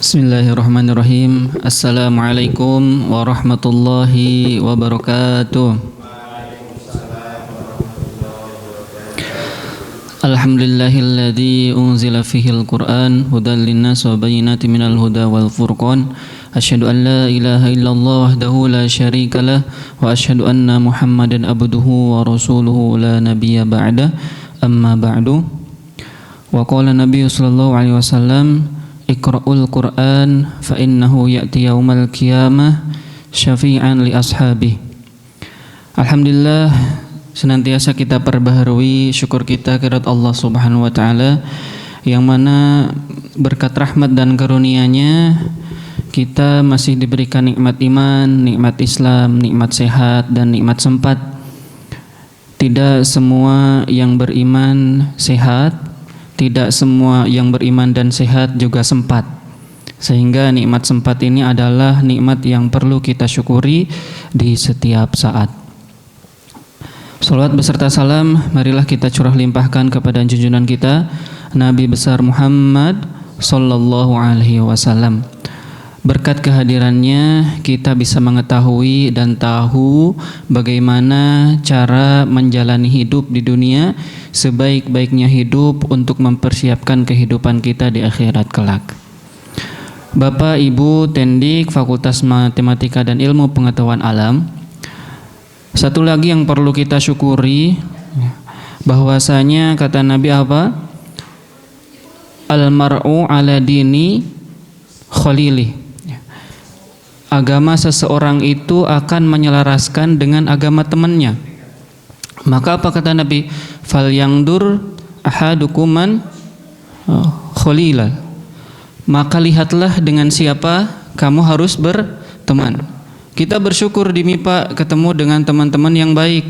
Bismillahirrahmanirrahim. Assalamualaikum warahmatullahi wabarakatuh. Alhamdulillahilladzi unzila fihil Qur'an hudan linnas wa bayyinatin minal huda wal furqan. Asyhadu an la ilaha illallah wahdahu la syarikalah wa asyhadu anna Muhammadan abduhu wa rasuluhu la nabiyya ba'da. Amma ba'du. Wa qala Nabi sallallahu alaihi wasallam, Iqra'ul Qur'an fa innahu ya'ti yaumal qiyamah syafi'an li ashabi. Alhamdulillah, senantiasa kita perbaharui syukur kita kepada Allah Subhanahu wa taala yang mana berkat rahmat dan karunia-Nya kita masih diberikan nikmat iman, nikmat Islam, nikmat sehat dan nikmat sempat. Tidak semua yang beriman sehat, tidak semua yang beriman dan sehat juga sempat. Sehingga nikmat sempat ini adalah nikmat yang perlu kita syukuri di setiap saat. Salawat beserta salam marilah kita curah limpahkan kepada junjungan kita Nabi besar Muhammad sallallahu alaihi wasallam. Berkat kehadirannya kita bisa mengetahui dan tahu bagaimana cara menjalani hidup di dunia sebaik-baiknya hidup untuk mempersiapkan kehidupan kita di akhirat kelak. Bapak, Ibu, Tendik Fakultas Matematika dan Ilmu Pengetahuan Alam, satu lagi yang perlu kita syukuri bahwasanya kata Nabi apa? Al-mar'u ala dini khalili. Agama seseorang itu akan menyelaraskan dengan agama temannya. Maka apa kata Nabi? Fal yangdur ahadukuman khalila. Maka lihatlah dengan siapa kamu harus berteman. Kita bersyukur di MIPA ketemu dengan teman-teman yang baik.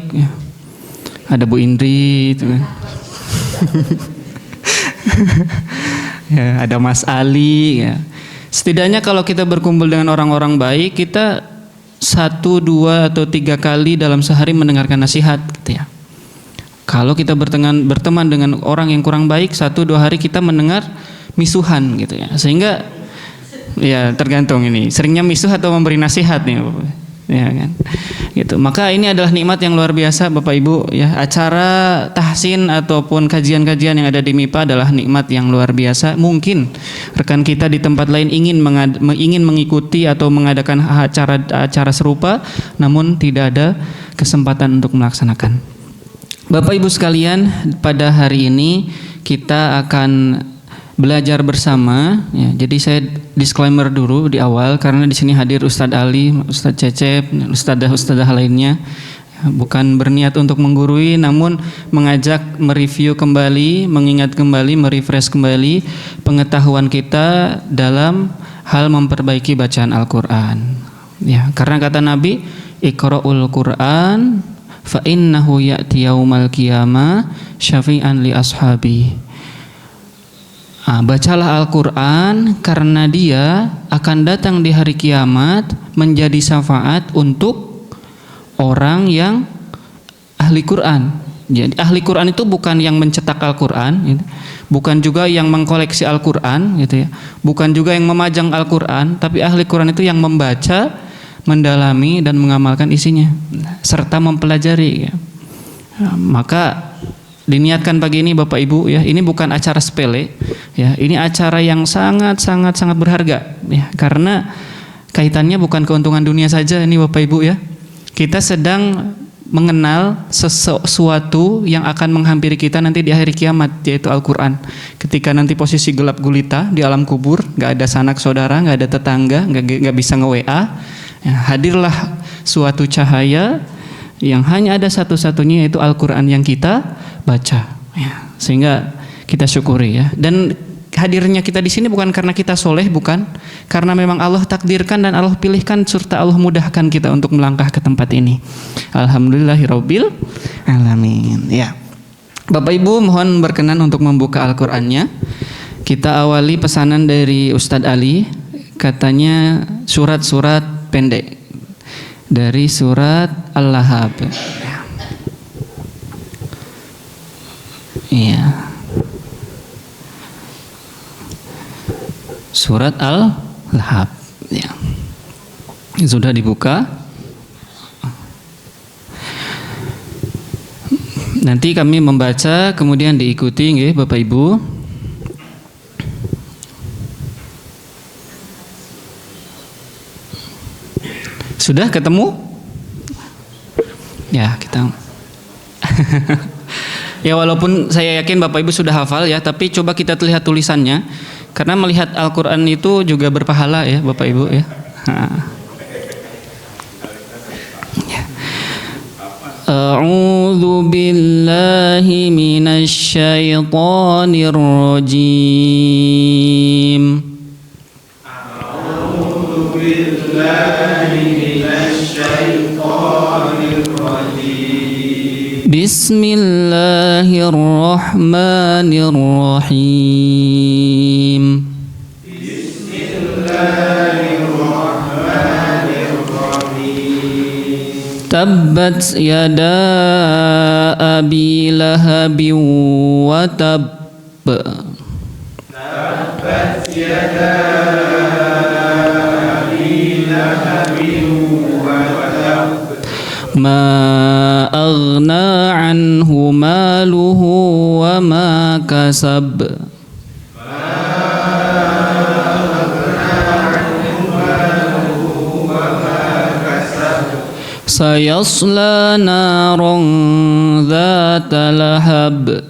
Ada Bu Indri, gitu kan. Ya, ada Mas Ali. Ya. Setidaknya kalau kita berkumpul dengan orang-orang baik, kita 1, 2, atau 3 kali dalam sehari mendengarkan nasihat, gitu ya. Kalau kita berteman dengan orang yang kurang baik, 1, 2 hari kita mendengar misuhan, gitu ya. Sehingga ya tergantung ini, seringnya misuh atau memberi nasihat nih, ya kan. Gitu. Maka ini adalah nikmat yang luar biasa Bapak Ibu ya. Acara tahsin ataupun kajian-kajian yang ada di MIPA adalah nikmat yang luar biasa. Mungkin rekan kita di tempat lain ingin mengikuti atau mengadakan acara serupa, namun tidak ada kesempatan untuk melaksanakan. Bapak Ibu sekalian, pada hari ini kita akan belajar bersama ya. Jadi saya disclaimer dulu di awal karena di sini hadir Ustadz Ali, Ustadz Cecep, ustadzah lainnya. Bukan berniat untuk menggurui, namun mengajak mereview kembali, mengingat kembali, merefresh kembali pengetahuan kita dalam hal memperbaiki bacaan Al-Qur'an. Ya, karena kata Nabi, Iqra'ul Qur'an fa innahu ya'ti yaumal qiyamah syafi'an li ashabi. Bacalah Al-Quran karena dia akan datang di hari kiamat menjadi syafaat untuk orang yang ahli Quran. Jadi ahli Quran itu bukan yang mencetak Al-Quran, gitu. Bukan juga yang mengkoleksi Al-Quran, gitu ya. Bukan juga yang memajang Al-Quran, tapi ahli Quran itu yang membaca, mendalami dan mengamalkan isinya, serta mempelajari. Ya. Maka diniatkan pagi ini Bapak Ibu ya, ini bukan acara sepele ya, ini acara yang sangat berharga ya, karena kaitannya bukan keuntungan dunia saja ini Bapak Ibu ya. Kita sedang mengenal sesuatu yang akan menghampiri kita nanti di akhir kiamat, yaitu Al-Quran. Ketika nanti posisi gelap gulita di alam kubur, gak ada sanak saudara, gak ada tetangga, gak bisa nge-WA ya, hadirlah suatu cahaya yang hanya ada satu-satunya, yaitu Al-Quran yang kita baca ya. Sehingga kita syukuri ya. Dan hadirnya kita di sini bukan karena kita soleh, bukan, karena memang Allah takdirkan dan Allah pilihkan serta Allah mudahkan kita untuk melangkah ke tempat ini. Alhamdulillahirabbil alamin ya. Bapak Ibu mohon berkenan untuk membuka Al-Qur'annya. Kita awali pesanan dari Ustadz Ali, katanya surat-surat pendek dari surat Al-Lahab. Iya. Surat Al-Lahab. Ya. Sudah dibuka. Nanti kami membaca kemudian diikuti nggih Bapak Ibu. Sudah ketemu? Ya, kita ya walaupun saya yakin Bapak Ibu sudah hafal ya, tapi coba kita lihat tulisannya. Karena melihat Al-Qur'an itu juga berpahala ya Bapak Ibu ya. A'udzu billahi minasy syaithanir rajim. A'udzu billahi minasy syaithanir rajim. Bismillahirrahmanirrahim. Tabbat yada abi lahabin wa tab. Tabbat yada abi lahabin wa tab. Ma aghna anhu maluhu wa ma kasab. Sayasla naran dzata lahab.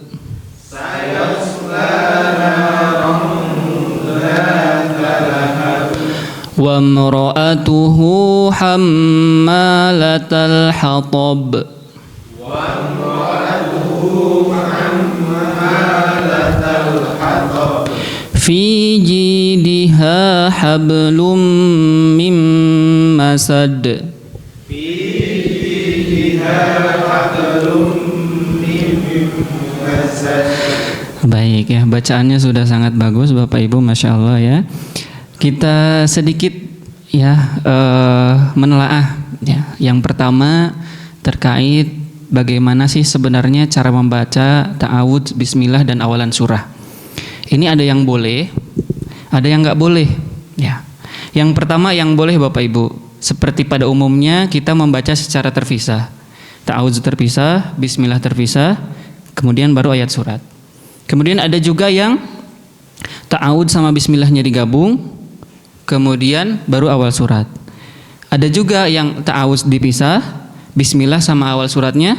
Wa imra'atuhu hammalatal hatab. Fi jidiha hablum mim masad. Baik ya, bacaannya sudah sangat bagus Bapak Ibu, Masya Allah ya. Kita sedikit ya menelaah ya. Yang pertama terkait bagaimana sih sebenarnya cara membaca ta'awudz, bismillah dan awalan surah. Ini ada yang boleh, ada yang nggak boleh ya. Yang pertama yang boleh Bapak Ibu, seperti pada umumnya kita membaca secara terpisah. Ta'awudz terpisah, bismillah terpisah, kemudian baru ayat surat. Kemudian ada juga yang ta'awudz sama bismillahnya digabung, kemudian baru awal surat. Ada juga yang ta'awudz dipisah, bismillah sama awal suratnya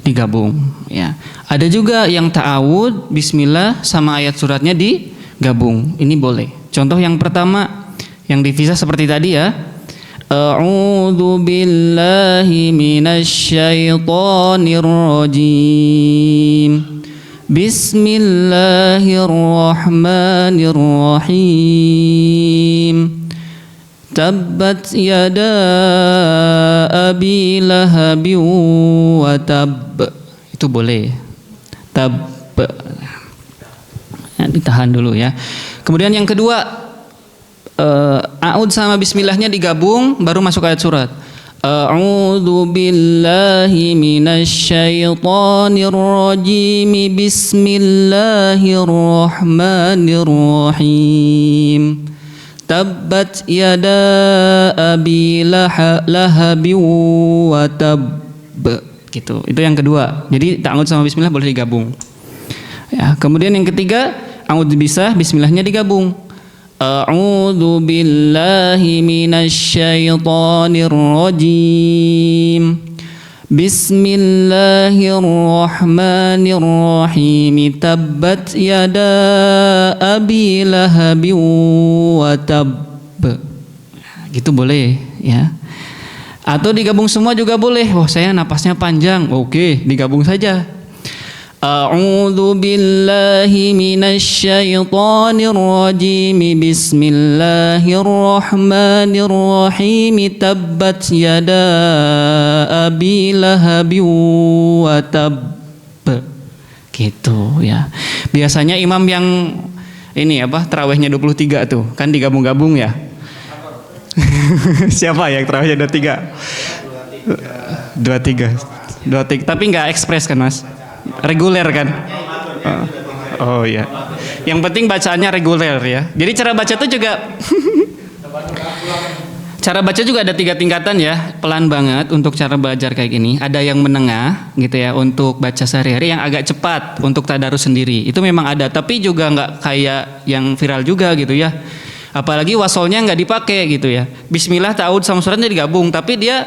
digabung ya. Ada juga yang ta'awudz, bismillah sama ayat suratnya digabung. Ini boleh. Contoh yang pertama yang dipisah seperti tadi ya. A'udzu billahi minasy syaithanir rajim. Bismillahirrahmanirrahim. Tabbat yada abi lahabin wa tab. Itu boleh. Tab. Ya, ditahan dulu ya. Kemudian yang kedua, a'udz sama bismillahnya digabung baru masuk ayat surat. A'udzu billahi minasy syaithanir rajim. Bismillahirrahmanirrahim. Tabbat yada abi lahabin wa tab. Gitu. Itu yang kedua. Jadi ta'awudz sama bismillah boleh digabung. Ya, kemudian yang ketiga, a'udzu bismillahnya digabung. A'udzu billahi minasy syaithanir rajim. Bismillahirrahmanirrahim. Tabbat yada abi lahabin wa tab. Gitu boleh ya. Atau digabung semua juga boleh. Wah, saya napasnya panjang. Oke, digabung saja. A'udzu billahi minasy syaithanir rajim. Bismillahirrahmanirrahim. Tabbat yada abi lahabin wa tab. Gitu ya. Biasanya imam yang ini apa? Tarawihnya 23 tuh, kan digabung-gabung ya. Siapa yang tarawihnya 23? 23. Tapi enggak ekspres kan, Mas? Reguler kan? Oh iya. Yang penting bacaannya reguler ya. Jadi cara baca itu juga cara baca juga ada 3 tingkatan ya, pelan banget untuk cara belajar kayak gini. Ada yang menengah gitu ya untuk baca sehari-hari, yang agak cepat untuk tadarus sendiri. Itu memang ada, tapi juga nggak kayak yang viral juga gitu ya. Apalagi wasolnya nggak dipakai gitu ya. Bismillah, ta'awud sama suratnya digabung, tapi dia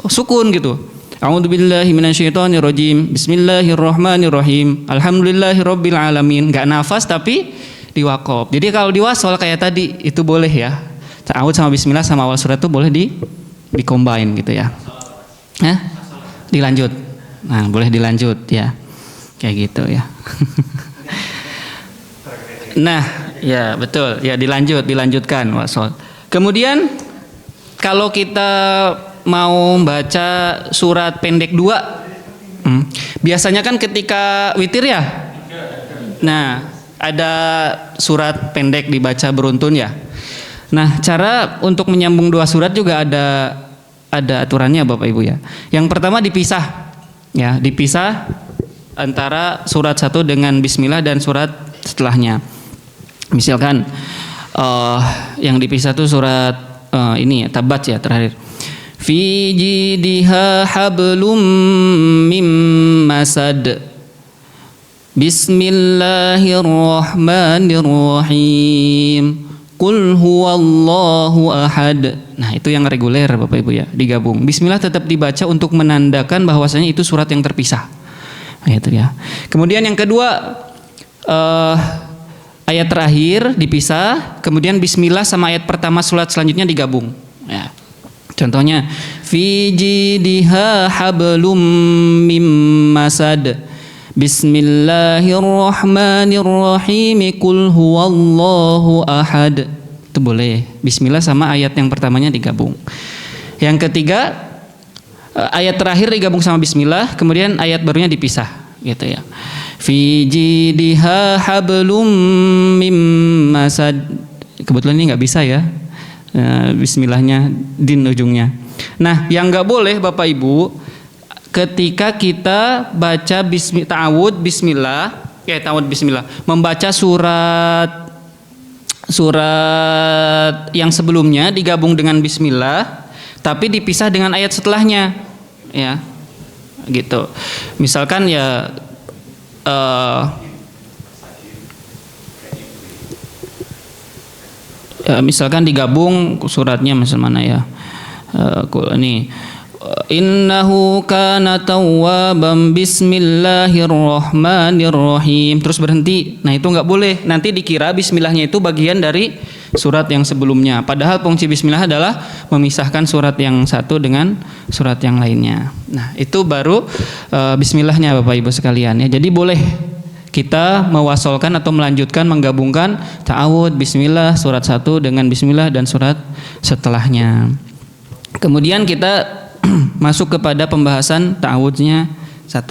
sukun gitu. A'udzubillahi minasyaitonirrajim. Bismillahirrahmanirrahim. Alhamdulillahirabbil alamin. Nggak nafas tapi diwakop. Jadi kalau diwasol kayak tadi itu boleh ya. Ta'awud sama bismillah sama awal surat itu boleh di combine gitu ya. Dilanjut. Nah, boleh dilanjut ya. Kayak gitu ya. Nah, ya betul. Ya dilanjutkan wasol. Kemudian kalau kita mau baca surat pendek 2, biasanya kan ketika witir ya. Nah, ada surat pendek dibaca beruntun ya. Nah, cara untuk menyambung 2 surat juga ada aturannya Bapak Ibu ya. Yang pertama dipisah. Ya, dipisah antara surat 1 dengan bismillah dan surat setelahnya. Misalkan yang dipisah tuh surat ini ya, Tabat ya terakhir. Fi jidiha hablum mim masad. Bismillahirrahmanirrahim. Qul huwallahu ahad. Nah, itu yang reguler Bapak Ibu ya, digabung. Bismillah tetap dibaca untuk menandakan bahwasanya itu surat yang terpisah. Nah, itu ya. Kemudian yang kedua, ayat terakhir dipisah, kemudian bismillah sama ayat pertama surat selanjutnya digabung. Ya. Contohnya, fi jidiha hablum mim masad. Bismillahirrahmanirrahim. Qul huwallahu ahad. Itu boleh. Bismillah sama ayat yang pertamanya digabung. Yang ketiga, ayat terakhir digabung sama bismillah, kemudian ayat barunya dipisah, gitu ya. Fi jidiha hablum mim masad. Kebetulan ini nggak bisa ya. Bismillahnya din ujungnya. Nah, yang nggak boleh Bapak Ibu, ketika kita baca ta'awud bismillah, membaca surat yang sebelumnya digabung dengan bismillah, tapi dipisah dengan ayat setelahnya, ya, gitu. Misalkan ya, misalkan digabung suratnya, misal mana ya, ini. Innahu kana tawwaban bismillahirrahmanirrahim, terus berhenti. Nah, itu nggak boleh. Nanti dikira bismillahnya itu bagian dari surat yang sebelumnya. Padahal fungsi bismillah adalah memisahkan surat yang satu dengan surat yang lainnya. Nah, itu baru bismillahnya Bapak Ibu sekalian ya. Jadi boleh kita mewasolkan atau melanjutkan, menggabungkan ta'awud bismillah surat 1 dengan bismillah dan surat setelahnya. Kemudian kita masuk kepada pembahasan ta'awudnya 1.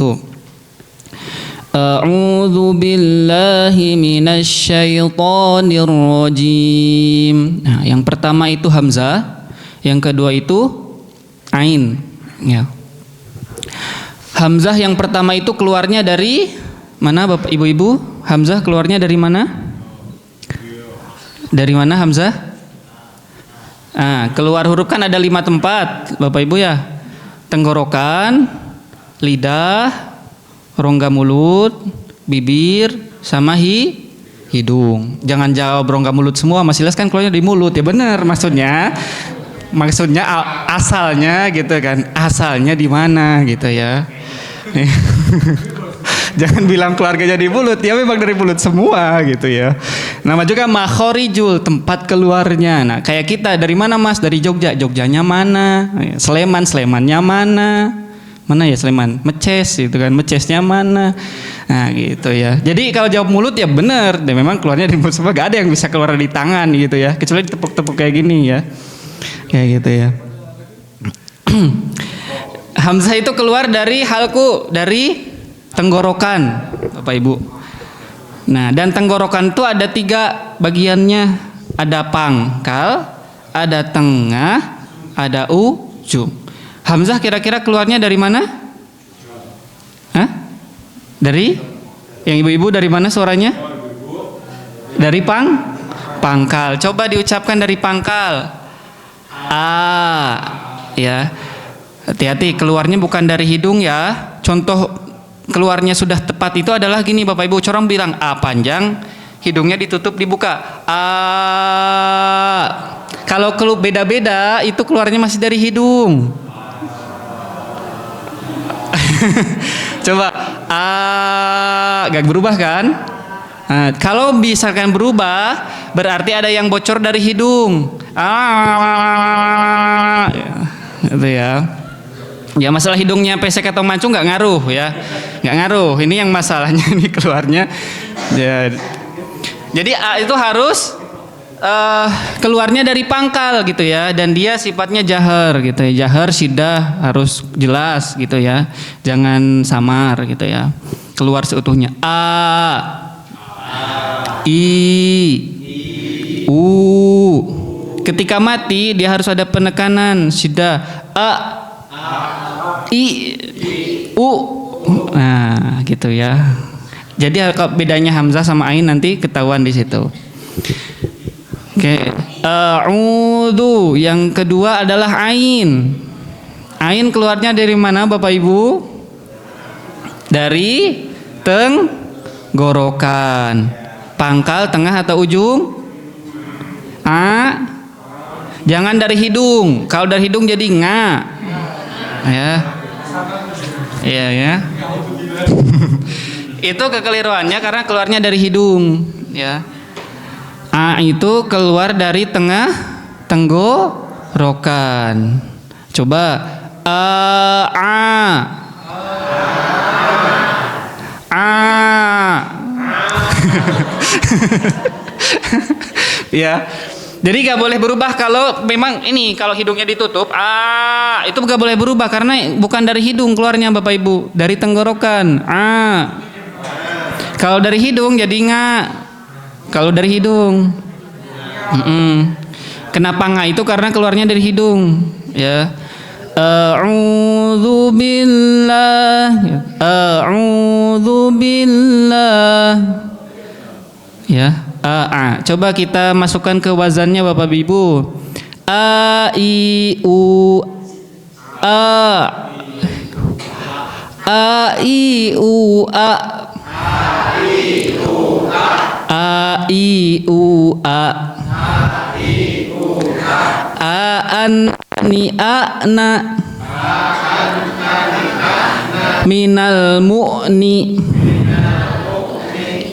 A'udzu billahi minasyaitonir rajim. Nah, yang pertama itu hamzah, yang kedua itu ain, ya. Hamzah yang pertama itu keluarnya dari mana Bapak Ibu-ibu? Hamzah keluarnya dari mana? Dari mana hamzah? Keluar huruf kan ada 5 tempat Bapak Ibu ya. Tenggorokan, lidah, rongga mulut, bibir, sama hidung. Jangan jawab rongga mulut semua, Mas Silas kan keluarnya dari mulut. Ya benar, maksudnya asalnya gitu kan. Asalnya di mana gitu ya. Jangan bilang keluarganya di mulut, ya memang dari mulut semua gitu ya. Nama juga makhorijul, tempat keluarnya. Nah, kayak kita dari mana Mas? Dari Jogja. Jogjanya mana? Sleman, Slemannya mana? Mana ya Sleman? Meces gitu kan. Mecesnya mana? Nah, gitu ya. Jadi kalau jawab mulut ya benar, dan memang keluarnya dari mulut semua. Gak ada yang bisa keluar di tangan gitu ya. Kecuali ditepuk-tepuk kayak gini ya. Kayak gitu ya. Hamzah itu keluar dari halku, dari tenggorokan Bapak Ibu. Nah, dan tenggorokan itu ada 3 bagiannya. Ada pangkal, ada tengah, ada ujung. Hamzah kira-kira keluarnya dari mana? Hah? Dari? Yang ibu-ibu dari mana suaranya? Dari pangkal. Coba diucapkan dari pangkal. Ya. Hati-hati, keluarnya bukan dari hidung ya. Contoh keluarnya sudah tepat itu adalah gini Bapak Ibu, corong bilang A panjang, hidungnya ditutup dibuka. Kalau beda-beda itu keluarnya masih dari hidung. Coba gak berubah kan? Nah, kalau misalkan berubah berarti ada yang bocor dari hidung. Gitu ya. Ya masalah hidungnya pesek atau mancung nggak ngaruh ya, nggak ngaruh. Ini yang masalahnya ini keluarnya. Ya. Jadi A itu harus keluarnya dari pangkal gitu ya, dan dia sifatnya jahar gitu ya. Jahar sidah harus jelas gitu ya, jangan samar gitu ya. Keluar seutuhnya. A, I, U. Ketika mati dia harus ada penekanan sidah. A, I, U. Nah, gitu ya. Jadi kalau bedanya hamzah sama ain nanti ketahuan di situ. Oke. A'udzu. Yang kedua adalah ain. Ain keluarnya dari mana Bapak Ibu? Dari tenggorokan. Pangkal, tengah atau ujung? A. Jangan dari hidung. Kalau dari hidung jadi nga. Ya. Iya ya. Itu kekeliruannya karena keluarnya dari hidung ya. A itu keluar dari tengah tenggorokan. Coba ya. Jadi gak boleh berubah kalau memang ini, kalau hidungnya ditutup, itu gak boleh berubah karena bukan dari hidung keluarnya Bapak Ibu, dari tenggorokan. Kalau dari hidung jadi nga. Kalau dari hidung. Kenapa nga itu karena keluarnya dari hidung, ya. A'udzu billah. Ya. Coba kita masukkan ke wazannya Bapak Ibu. A, I, U, A. A, I, U, A. A, I, U, A. A, an, ni, a, na. Minal mu'ni.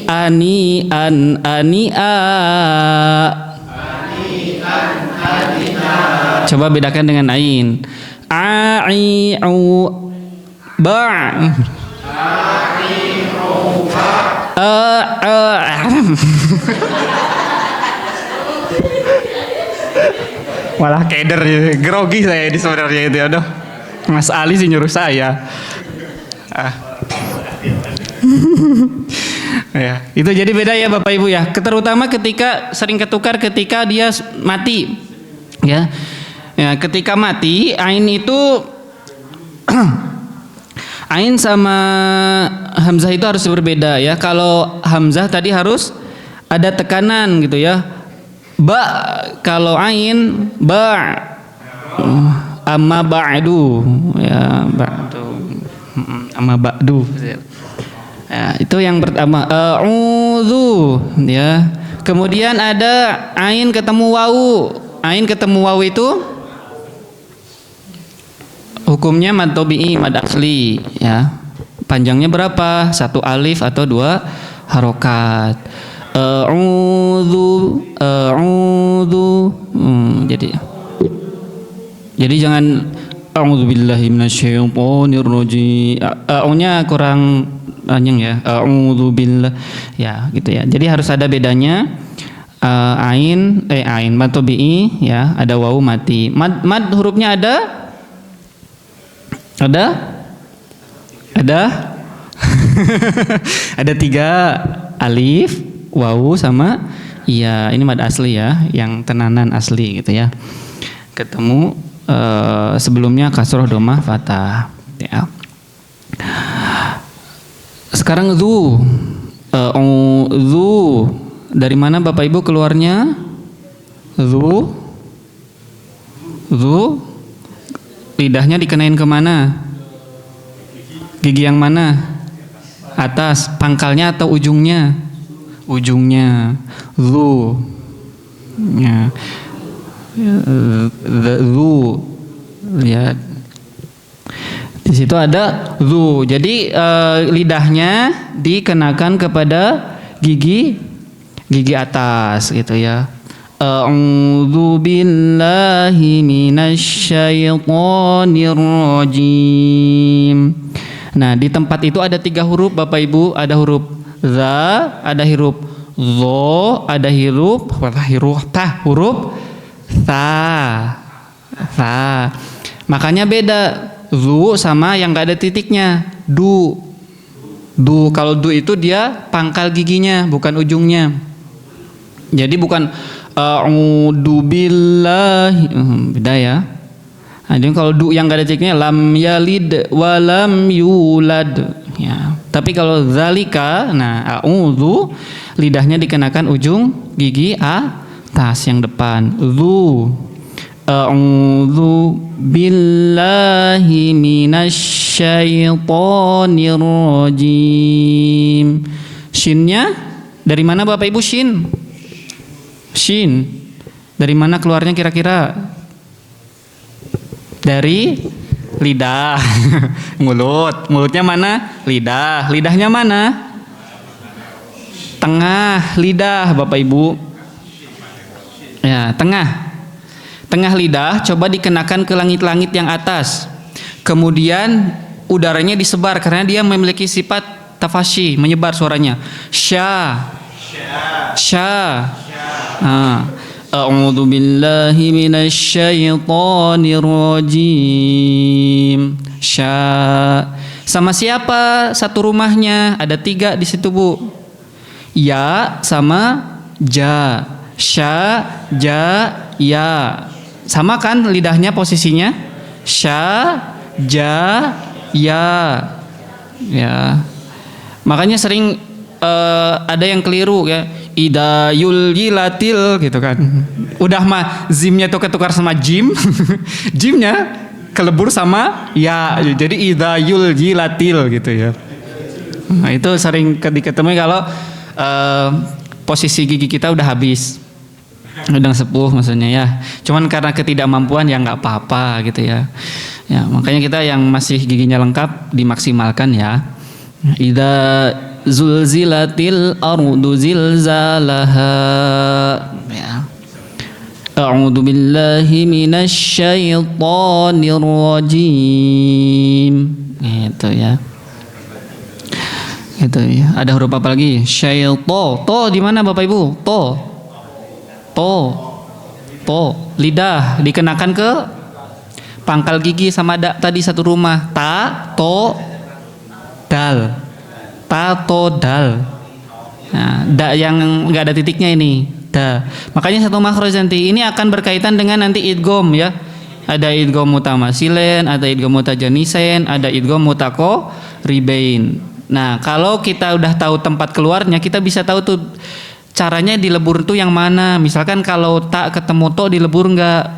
Ani, an, ani, a. Coba bedakan dengan ain. A, I, U, ba. Malah keder ya, grogi saya di sebenarnya itu. Aduh, Mas Ali sih nyuruh saya. Ya, itu jadi beda ya Bapak Ibu ya. Terutama ketika sering ketukar ketika dia mati. Ya. Ya, ketika mati ain itu ain sama hamzah itu harus berbeda ya. Kalau hamzah tadi harus ada tekanan gitu ya. Ba, kalau ain ba. Amma ba'du ya, ba'du. Amma ba'du. Ya, itu yang pertama. A'udzu ya. Kemudian ada ain ketemu wawu. Ain ketemu wawu itu hukumnya mad tabi'i, mad asli ya. Panjangnya berapa? 1 alif atau 2 harokat. A'udzu. Jadi jangan a'udzubillahi minasyaitonir rajim. A-nya kurang panjang ya. A'udzubillah ya gitu ya. Jadi harus ada bedanya. Ain mad tabi'i ya, ada wawu mati. Mad hurufnya ada ada 3 alif, wawu sama iya. Ini mad asli ya, yang tenanan asli gitu ya. Ketemu sebelumnya kasroh, domah, fathah ya. Sekarang zu Dari mana Bapak Ibu keluarnya? Zu. Lidahnya dikenain kemana? Gigi yang mana? Atas. Pangkalnya atau ujungnya? Ujungnya. Zu. Ya. Zu. Lihat. Di situ ada zu. Jadi lidahnya dikenakan kepada gigi atas gitu ya. A'udzu billahi minasyaitonir rajim. Nah, di tempat itu ada 3 huruf Bapak Ibu, ada huruf za, ada huruf zo, ada huruf ta. Makanya beda zu sama yang enggak ada titiknya, du. Kalau du itu dia pangkal giginya, bukan ujungnya. Jadi bukan a'udzu billahi, beda ya. Nah, jadi kalau du yang enggak ada titiknya lam yalid wa lam yulad ya. Tapi kalau zalika, nah a'udzu lidahnya dikenakan ujung gigi atas yang depan. Zu. A'udzu billahi minasyaitonir rajim. Shinnya dari mana Bapak Ibu shin? Shin. Dari mana keluarnya kira-kira? Dari lidah. Mulutnya mana? Lidah. Lidahnya mana? Tengah lidah Bapak Ibu. Ya, tengah lidah coba dikenakan ke langit-langit yang atas. Kemudian udaranya disebar karena dia memiliki sifat tafashi, menyebar suaranya. Sya. A'udzu billahi minasyaitonir rajim. Sya. Sama siapa satu rumahnya? Ada 3 di situ, Bu. Ya sama ja. Sya, ja, ya. Sama kan lidahnya posisinya? Sya, ja, ya. Ya. Makanya sering ada yang keliru ya. Ida yuljilatil gitu kan. Udah mah zimnya tuh ketukar sama jim. Jimnya kelebur sama ya. Jadi ida yuljilatil gitu ya. Nah, itu sering diketemui kalau posisi gigi kita udah habis. Udah sepuh maksudnya ya. Cuman karena ketidakmampuan ya nggak apa-apa gitu ya. Ya, makanya kita yang masih giginya lengkap dimaksimalkan ya. Idza zulzilatil ardu zilzalaha. Ya. A'udzu billahi minasyaitonir rajim. Gitu ya. Gitu ya. Ada huruf apa lagi? Syaito. To di mana Bapak Ibu? To. Lidah dikenakan ke pangkal gigi sama tadi satu rumah. Ta, to, dal. Ta, to, dal. Nah, da yang enggak ada titiknya ini. Da. Makanya satu makhraj nanti ini akan berkaitan dengan nanti idgham ya. Ada idgham mutamasilen, ada idgham mutajanisen, ada idgham mutaqaribain. Nah, kalau kita udah tahu tempat keluarnya, kita bisa tahu tuh caranya dilebur tuh yang mana. Misalkan kalau tak ketemu to dilebur enggak,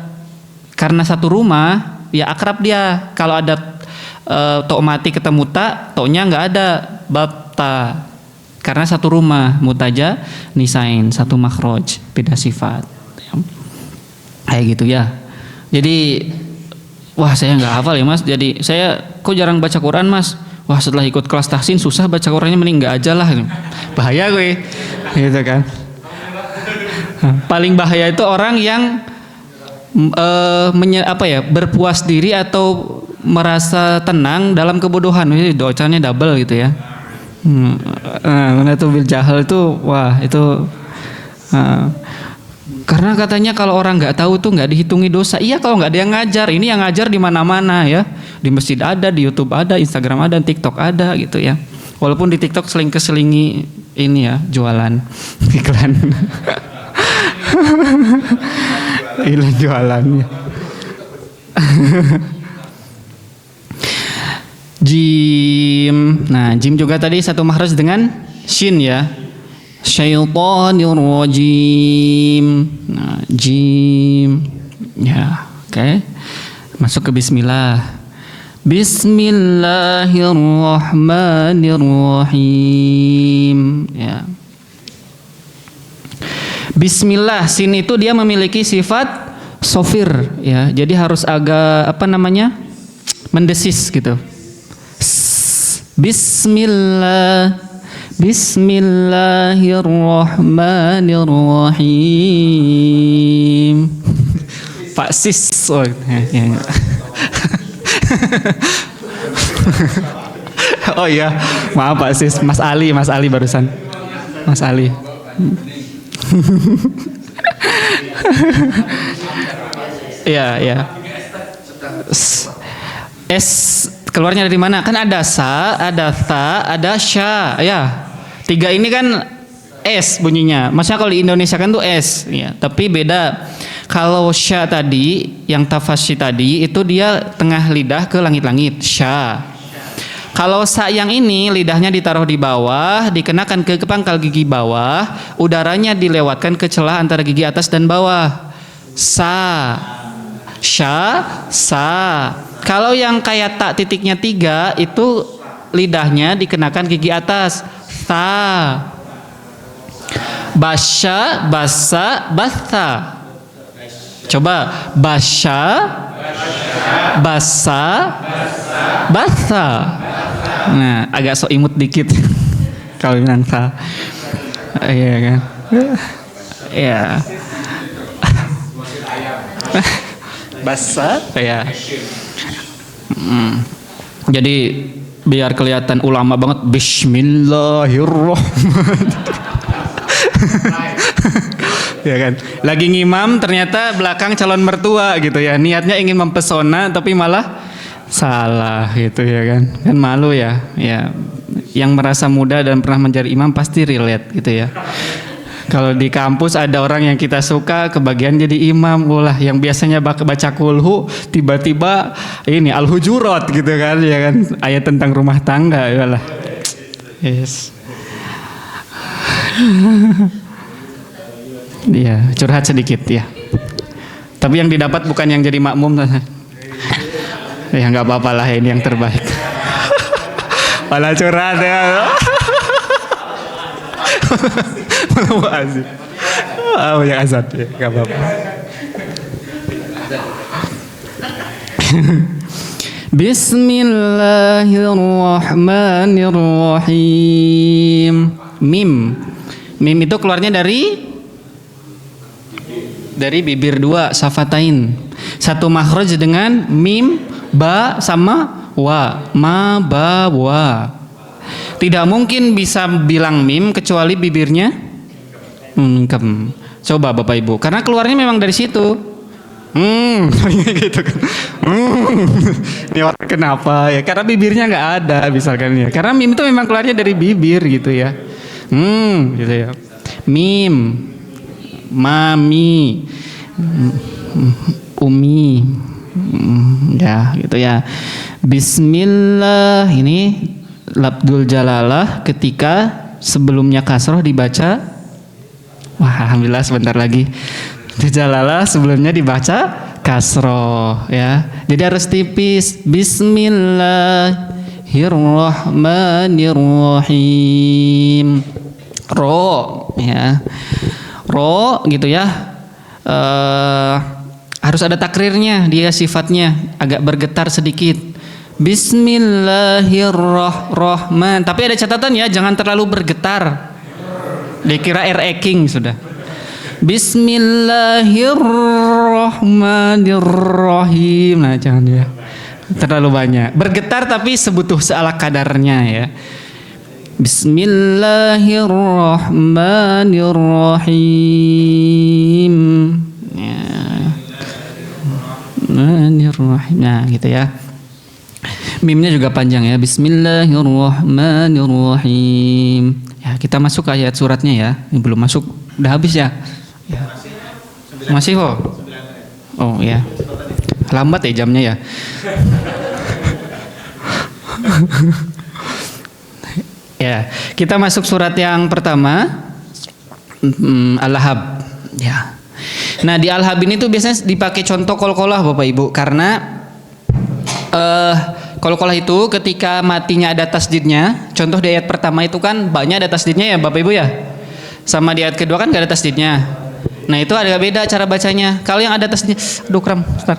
karena satu rumah ya akrab dia. Kalau ada to mati ketemu tak, to-nya enggak ada, bab ta. Karena satu rumah, mutaja nisain, satu makhraj, beda sifat. Kayak gitu ya. Jadi wah saya enggak hafal ya Mas. Jadi saya kok jarang baca Quran Mas. Wah setelah ikut kelas tahsin susah baca Qurannya, mending enggak aja lah. Bahaya gue. Gitu kan. Paling bahaya itu orang yang berpuas diri atau merasa tenang dalam kebodohan. Ini docanya double gitu ya. Karena itu bil jahal itu wah itu karena katanya kalau orang nggak tahu tuh nggak dihitungi dosa. Iya kalau nggak ada yang ngajar. Ini yang ngajar di mana-mana ya. Di masjid ada, di YouTube ada, Instagram ada, TikTok ada gitu ya. Walaupun di TikTok selingi ini ya jualan iklan. Iklan jualannya. Jim. Nah, jim juga tadi satu makhraj dengan shin ya. syaitanir rajim. Nah, jim. Ya, oke. Masuk ke bismillah. Bismillahirrahmanirrahim. Ya. Bismillah, sin itu dia memiliki sifat sofir, ya. Jadi harus agak mendesis gitu. Bismillah. Bismillahirrahmanirrahim. Pak Sis. Oh, ya. Oh iya, maaf Pak Sis, Mas Ali barusan. Mas Ali. Ya. S keluarnya dari mana? Kan ada sa, ada tha, ada sya. Ya. 3 ini kan S bunyinya. Maksudnya kalau di Indonesia kan tuh S, ya. Tapi beda. Kalau sya tadi, yang tafasyi tadi itu dia tengah lidah ke langit-langit, sya. Kalau sa yang ini lidahnya ditaruh di bawah, dikenakan ke pangkal gigi bawah, udaranya dilewatkan ke celah antara gigi atas dan bawah. Sa, sya, sa. Kalau yang kayak tak titiknya 3 itu lidahnya dikenakan gigi atas. Tha. Basya, basa, batha. Coba basya, basa, batha. Nah, agak so imut dikit kalau bilang tha. Iya kan? Iya. Basa, ya. Jadi biar kelihatan ulama banget, Bismillahirrahmanirrahim. Ya kan, lagi ngimam ternyata belakang calon mertua gitu ya, niatnya ingin mempesona tapi malah salah gitu ya kan malu ya. Yang merasa muda dan pernah menjadi imam pasti relate gitu ya. Kalau di kampus ada orang yang kita suka kebagian jadi imam, yang biasanya baca kulhu tiba-tiba ini al-hujurat gitu kan, ya kan, ayat tentang rumah tangga, yalah. Yes. Iya, curhat sedikit ya. Tapi yang didapat bukan yang jadi makmum. Ya nggak apa-apa lah, ini yang terbaik. Malah curhat ya. Azan. Oh ya azan ya, nggak apa-apa. Bismillahirrahmanirrahim. Mim itu keluarnya dari bibir 2, safatain. Satu makhraj dengan mim, ba sama wa. Ma, ba, wa. Tidak mungkin bisa bilang mim kecuali bibirnya mengkem. Coba Bapak Ibu, karena keluarnya memang dari situ. Gitu kan. Ini orang kenapa ya? Karena bibirnya nggak ada misalkan ya. Karena mim itu memang keluarnya dari bibir gitu ya. Gitu ya. Mim, mami, umi, ya gitu ya. Bismillah ini labdul jalalah ketika sebelumnya kasroh dibaca. Wah, alhamdulillah sebentar lagi. Jalalah sebelumnya dibaca kasroh ya. Jadi harus tipis. Bismillahirrahmanirrahim. Ro ya. Ro gitu ya. Harus ada takrirnya, dia sifatnya agak bergetar sedikit. Bismillahirrahmanirrahim. Tapi ada catatan ya, jangan terlalu bergetar. Dikira King sudah. Bismillahirrahmanirrahim. Nah, jangan ya. Terlalu banyak. Bergetar tapi sebutuh seala kadarnya ya. Bismillahirrahmanirrahim. Ya. Nah, gitu ya. Mimnya juga panjang ya. Bismillahirrahmanirrahim. Ya, kita masuk ke ayat suratnya ya. Ini belum masuk, udah habis ya. Ya. Masih kok. Oh ya. Lambat ya jamnya ya. Ya, kita masuk surat yang pertama. Al-Lahab. Ya. Nah di Al-Lahab ini tuh biasanya dipakai contoh qalqalah Bapak Ibu karena qalqalah itu ketika matinya ada tasdidnya. Contoh di ayat pertama itu kan banyak ada tasdidnya ya Bapak Ibu ya. Sama di ayat kedua kan gak ada tasdidnya. Nah itu ada beda cara bacanya. Kalau yang ada tasdidnya, aduh kram, bentar.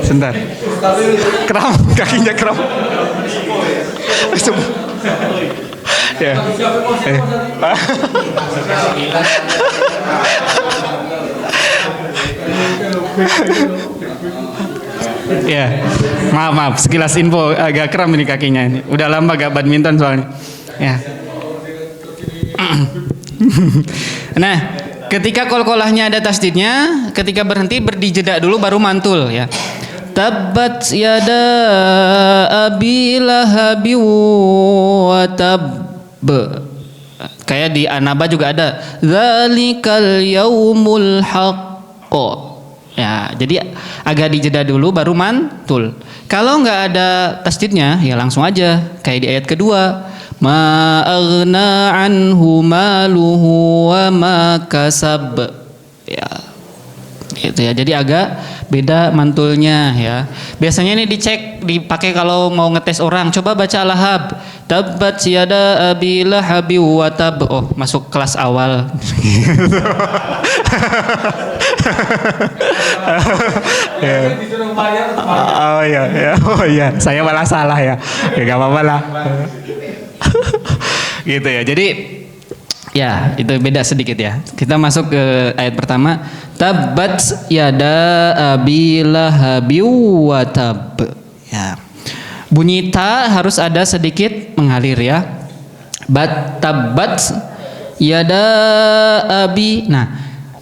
Sebentar. Kram, kakinya kram. Ya. Ya, maaf, sekilas info agak kram ini kakinya ini. Udah lama gak badminton soalnya. Ya. Nah, ketika qalqalahnya ada tasdidnya, ketika berhenti berdijeda dulu baru mantul ya. Tabbat yada abi lahabi wa tab. Kayak di An-Naba juga ada zalikal yaumul haqq. Ya, jadi agak dijeda dulu baru mantul. Kalau nggak ada tasdidnya ya langsung aja kayak di ayat kedua. Ma aghna anhu maluhu wa ma kasab. Ya. Gitu ya. Jadi agak beda mantulnya ya. Biasanya ini dipakai kalau mau ngetes orang. Coba baca Al-Lahab. Tabbat yada abi lahabi wa tab. Oh, masuk kelas awal. Oh iya, saya malah salah ya. Ya gak apa-apa lah. Gitu ya. Jadi ya, itu beda sedikit ya. Kita masuk ke ayat pertama. Tabbat yada abi lahabi wa tab. Ya. Bunyi ta harus ada sedikit mengalir ya. Tabbat yada abi. Nah,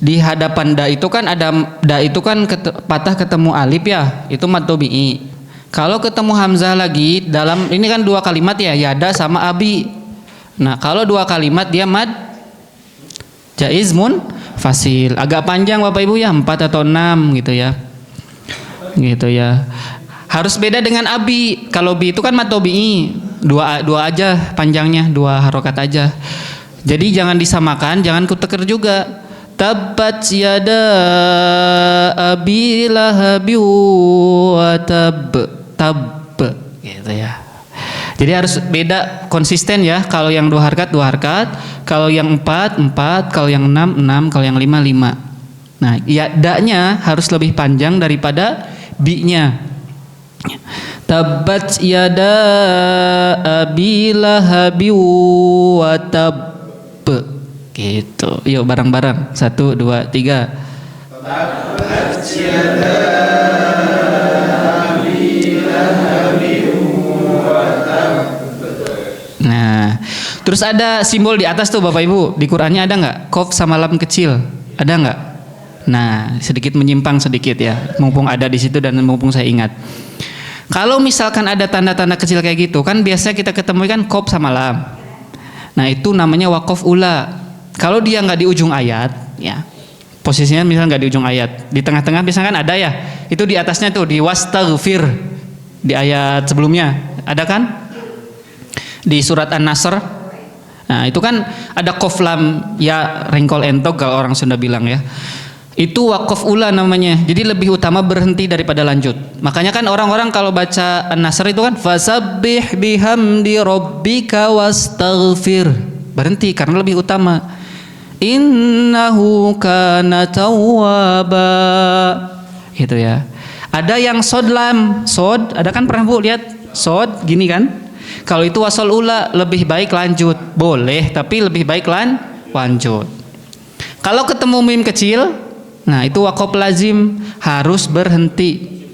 di hadapan da itu kan ada da itu kan patah ketemu alif ya. Itu mad tabi'i. Kalau ketemu hamzah lagi dalam ini kan dua kalimat ya, yada sama abi. Nah, kalau dua kalimat dia mad jaiz fasil. Agak panjang Bapak Ibu ya, 4 atau 6 gitu ya. Gitu ya. Harus beda dengan abi. Kalau bi itu kan mad tabi'i, dua aja panjangnya, 2 harokat aja. Jadi jangan disamakan, jangan kuteker juga. Tabbat yada abi lahabi wa tab gitu ya. Jadi harus beda, konsisten ya. Kalau yang 2 harkat, kalau yang 4, kalau yang 6, kalau yang 5. Nah, ya da-nya harus lebih panjang daripada bi-nya. Tabbat yada abi lahabi wa tab. Gitu. Yuk bareng-bareng. 1, 2, 3. Tabbat yada abi lahabi wa tab. Nah, terus ada simbol di atas tuh Bapak Ibu. Di Qur'annya ada nggak? Qaf sama lam kecil. Ada nggak? Nah, sedikit menyimpang sedikit ya. Mumpung ada di situ dan mumpung saya ingat. Kalau misalkan ada tanda-tanda kecil kayak gitu, kan biasanya kita ketemu kan qaf sama lam. Nah, itu namanya waqaf ula. Kalau dia nggak di ujung ayat, ya posisinya misalnya nggak di ujung ayat, di tengah-tengah biasanya kan ada ya. Itu di atasnya tuh di wastaghfir di ayat sebelumnya, ada kan? Di surat An-Nasr. Nah, itu kan ada qaf lam ya rengkol entok kalau orang Sunda bilang ya. Itu waqaf ula namanya. Jadi lebih utama berhenti daripada lanjut. Makanya kan orang-orang kalau baca An-Nasr itu kan fasabbih bihamdi rabbika wastaghfir. Berhenti karena lebih utama. Innahu kana tawwaba. Gitu ya. Ada yang sod lam, sod, ada kan pernah Bu lihat sod gini kan? Kalau itu wasal ula lebih baik lanjut. Boleh, tapi lebih baik lanjut. Kalau ketemu mim kecil, nah itu waqaf lazim, harus berhenti.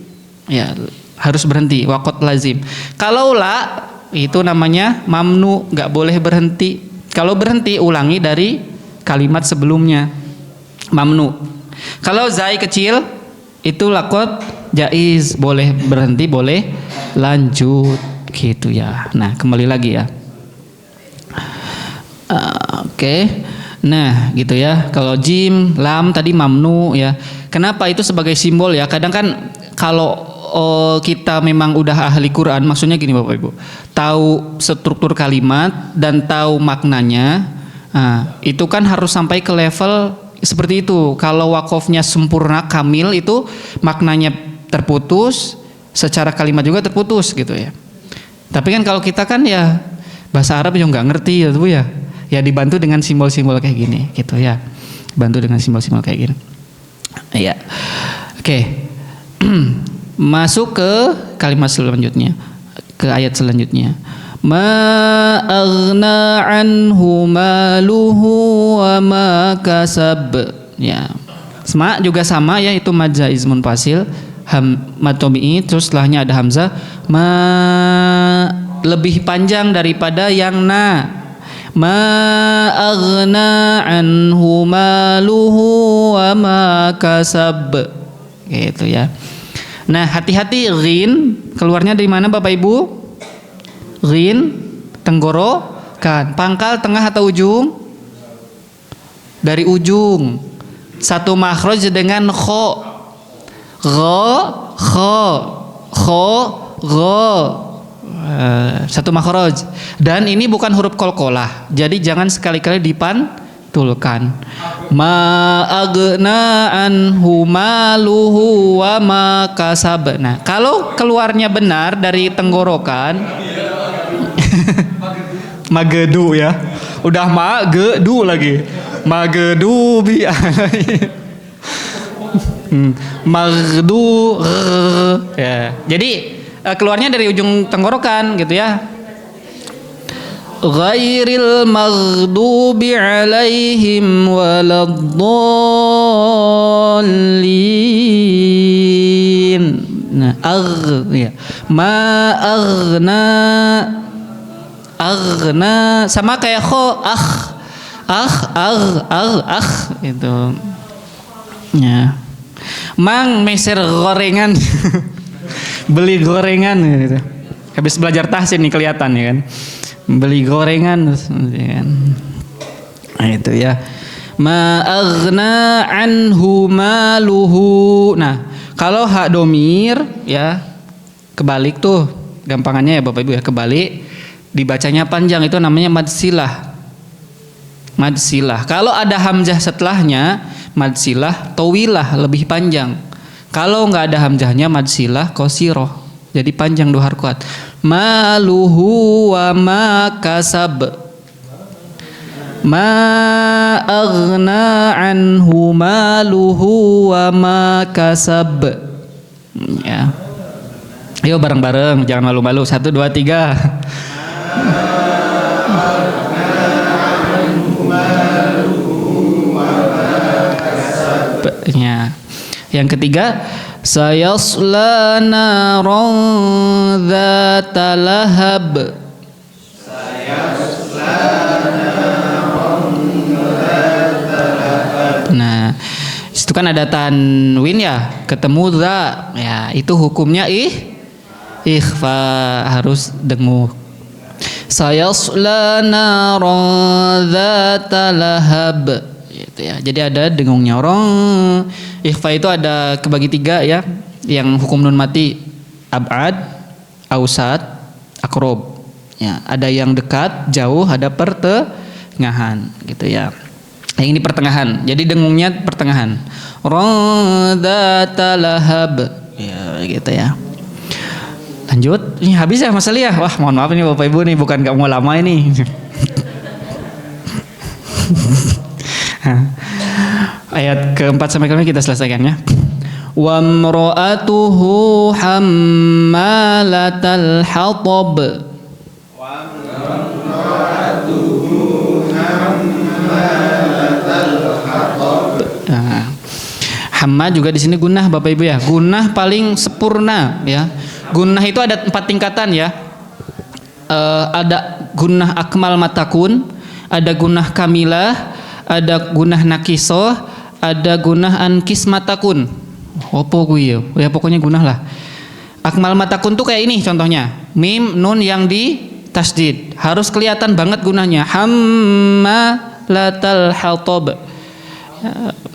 Ya, harus berhenti, waqaf lazim. Kalau la itu namanya mamnu, nggak boleh berhenti. Kalau berhenti ulangi dari kalimat sebelumnya. Mamnu. Kalau zai kecil itu waqaf jaiz, boleh berhenti, boleh lanjut gitu ya. Nah, kembali lagi ya. Oke. Nah, gitu ya. Kalau jim, lam tadi mamnu ya. Kenapa itu sebagai simbol ya? Kadang kan kalau kita memang udah ahli Quran, maksudnya gini Bapak Ibu, tahu struktur kalimat dan tahu maknanya, itu kan harus sampai ke level seperti itu. Kalau wakofnya sempurna kamil itu maknanya terputus, secara kalimat juga terputus gitu ya. Tapi kan kalau kita kan ya bahasa Arab juga nggak ngerti ya Bu ya. Ya dibantu dengan simbol-simbol kayak gini gitu ya. Bantu dengan simbol-simbol kayak gini. Iya. Oke. Masuk ke kalimat selanjutnya, ke ayat selanjutnya. Ma aghna anhu maluhu wa ma kasab. Ya. Sama juga sama ya, itu mad jaiz munfasil, mad tabi'i, terus setelahnya ada hamzah. Ma lebih panjang daripada yang na. Ma aghna anhu maluhu wa ma kasab. Gitu ya. Nah, hati-hati ghin keluarnya dari mana Bapak Ibu? Ghin tenggorokan, pangkal, tengah atau ujung? Dari ujung. Satu makhraj dengan kho. Kho. Satu makhraj. Dan ini bukan huruf qalqalah. Jadi jangan sekali-kali dipantulkan. Ma aghna anhu maluhu wa ma kasab. Nah, kalau keluarnya benar dari tenggorokan magedu ya. Udah magedu lagi. Magedu bi magdu ya. Jadi keluarnya dari ujung tenggorokan gitu ya. Ghairil maghdubi alaihim waladdallin. Nah, ya. Ma aghna sama kayak kho, itu. Ya. Mang meser gorengan. Beli gorengan gitu. Habis belajar tahsin nih kelihatan ya kan. Beli gorengan kan. Nah, itu ya. Ma aghna anhu maluhu. Nah, kalau hak domir ya kebalik tuh, gampangannya ya Bapak Ibu ya, kebalik dibacanya panjang, itu namanya mad silah. Mad silah. Kalau ada hamzah setelahnya, mad silah tawilah, lebih panjang. Kalau nggak ada hamzahnya, mad silah qasiroh. Jadi panjang dua harkat. Maluhu wa ma kasab. Ma aghna anhu maluhu wa ma kasab. Ya. Ayo bareng-bareng, jangan malu-malu. 1, 2, 3. Ya. Yang ketiga, sayasla naran dzata lahab. Nah, itu kan ada tanwin ya, ketemu za. Ya, itu hukumnya ikhfa, harus dengung. Sayasla naran dzata lahab. Gitu ya. Jadi ada dengungnya. Orang ikhfa itu ada kebagi 3 ya, yang hukum nun mati, ab'ad, ausat, akrob. Ya, ada yang dekat, jauh, ada pertengahan, gitu ya. Yang ini pertengahan. Jadi dengungnya pertengahan. Radata lahab. Ya, gitu ya. Lanjut. Ini habis ya Mas Ali ya? Wah, mohon maaf ini Bapak Ibu nih, bukan gak mau lama ini. Ayat keempat sampai kelima kita selesaikan ya. Wa mra'atuhu hammalatal hatab. Hamma juga di sini gunah Bapak Ibu ya. Gunah paling sempurna ya. Gunah itu ada 4 tingkatan ya. Ada gunah akmal matakun, ada gunah kamilah, ada gunah nakisoh, ada gunah ankis matakun. Opo gue ya pokoknya gunah lah. Akmal matakun tuh kayak ini contohnya. Mim nun yang di tasdid. Harus kelihatan banget gunahnya. Hammalatal hatab.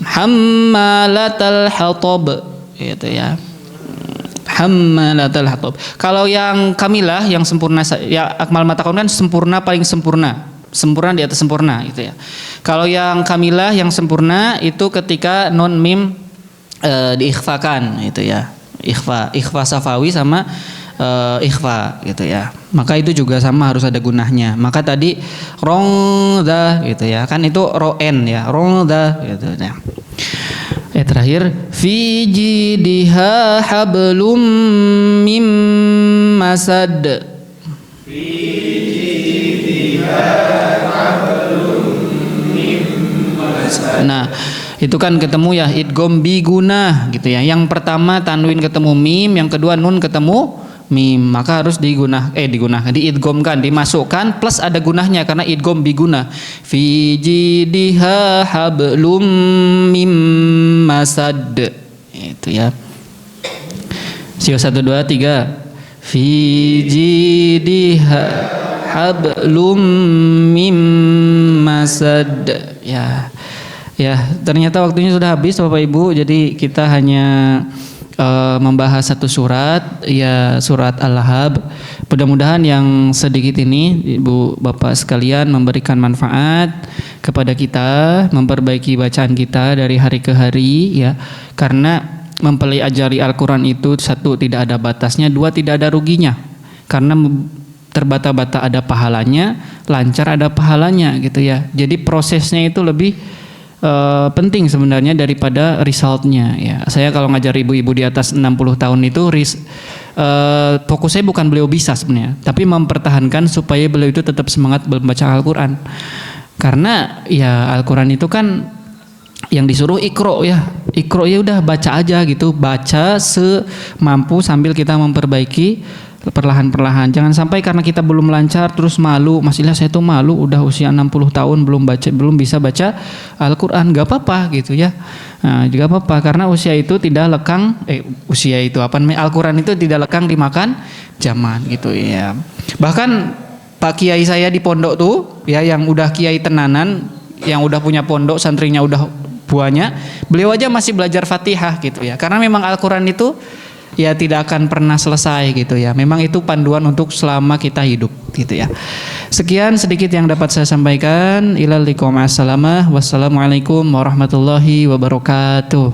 Hammalatal hatab. Gitu ya. hammalatal hatab. Kalau yang kamilah yang sempurna ya akmal matakun kan sempurna paling sempurna. Sempurna di atas sempurna gitu ya. Kalau yang kamilah yang sempurna itu ketika nun mim diikhfakan gitu ya. Ikhfa safawi sama ikhfa gitu ya. Maka itu juga sama harus ada gunahnya. Maka tadi rongda gitu ya. Kan itu roen ya, rongda gitu ya. Terakhir fi jidiha hablum mim masad. Fi jidiha hablum mim masad. Nah, itu kan ketemu ya idgham bi gunah gitu ya. Yang pertama tanwin ketemu mim, yang kedua nun ketemu mim, maka harus diidghamkan, dimasukkan plus ada gunahnya karena idgham bi gunah. Fi jidiha hablum mim masad. Itu ya. Sio 1 2 3. Fi jidiha hablum mim masad. Ya, ternyata waktunya sudah habis Bapak Ibu. Jadi kita hanya membahas satu surat, ya surat Al-Lahab. Mudah-mudahan yang sedikit ini Ibu Bapak sekalian memberikan manfaat kepada kita, memperbaiki bacaan kita dari hari ke hari ya. Karena mempelajari Al-Qur'an itu satu tidak ada batasnya, dua tidak ada ruginya. Karena terbata-bata ada pahalanya, lancar ada pahalanya gitu ya. Jadi prosesnya itu lebih penting sebenarnya daripada resultnya ya. Saya kalau ngajar ibu-ibu di atas 60 tahun itu fokusnya bukan beliau bisa sebenarnya, tapi mempertahankan supaya beliau itu tetap semangat membaca Al-Qur'an. Karena ya Al-Qur'an itu kan yang disuruh ikro ya. Ikro ya udah baca aja gitu, baca semampu sambil kita memperbaiki perlahan-perlahan. Jangan sampai karena kita belum lancar terus malu. Masihlah saya tuh malu udah usia 60 tahun belum bisa baca Al-Qur'an. Gak apa-apa gitu ya. Nah, juga apa-apa karena usia itu tidak lekang Al-Qur'an itu tidak lekang dimakan zaman gitu ya. Bahkan Pak Kiai saya di pondok tuh ya yang udah kiai tenanan, yang udah punya pondok, santrinya udah banyak, beliau aja masih belajar Fatihah gitu ya. Karena memang Al-Qur'an itu ya tidak akan pernah selesai gitu ya. Memang itu panduan untuk selama kita hidup gitu ya. Sekian sedikit yang dapat saya sampaikan. Ilal liqam assalamah. Wassalamualaikum warahmatullahi wabarakatuh.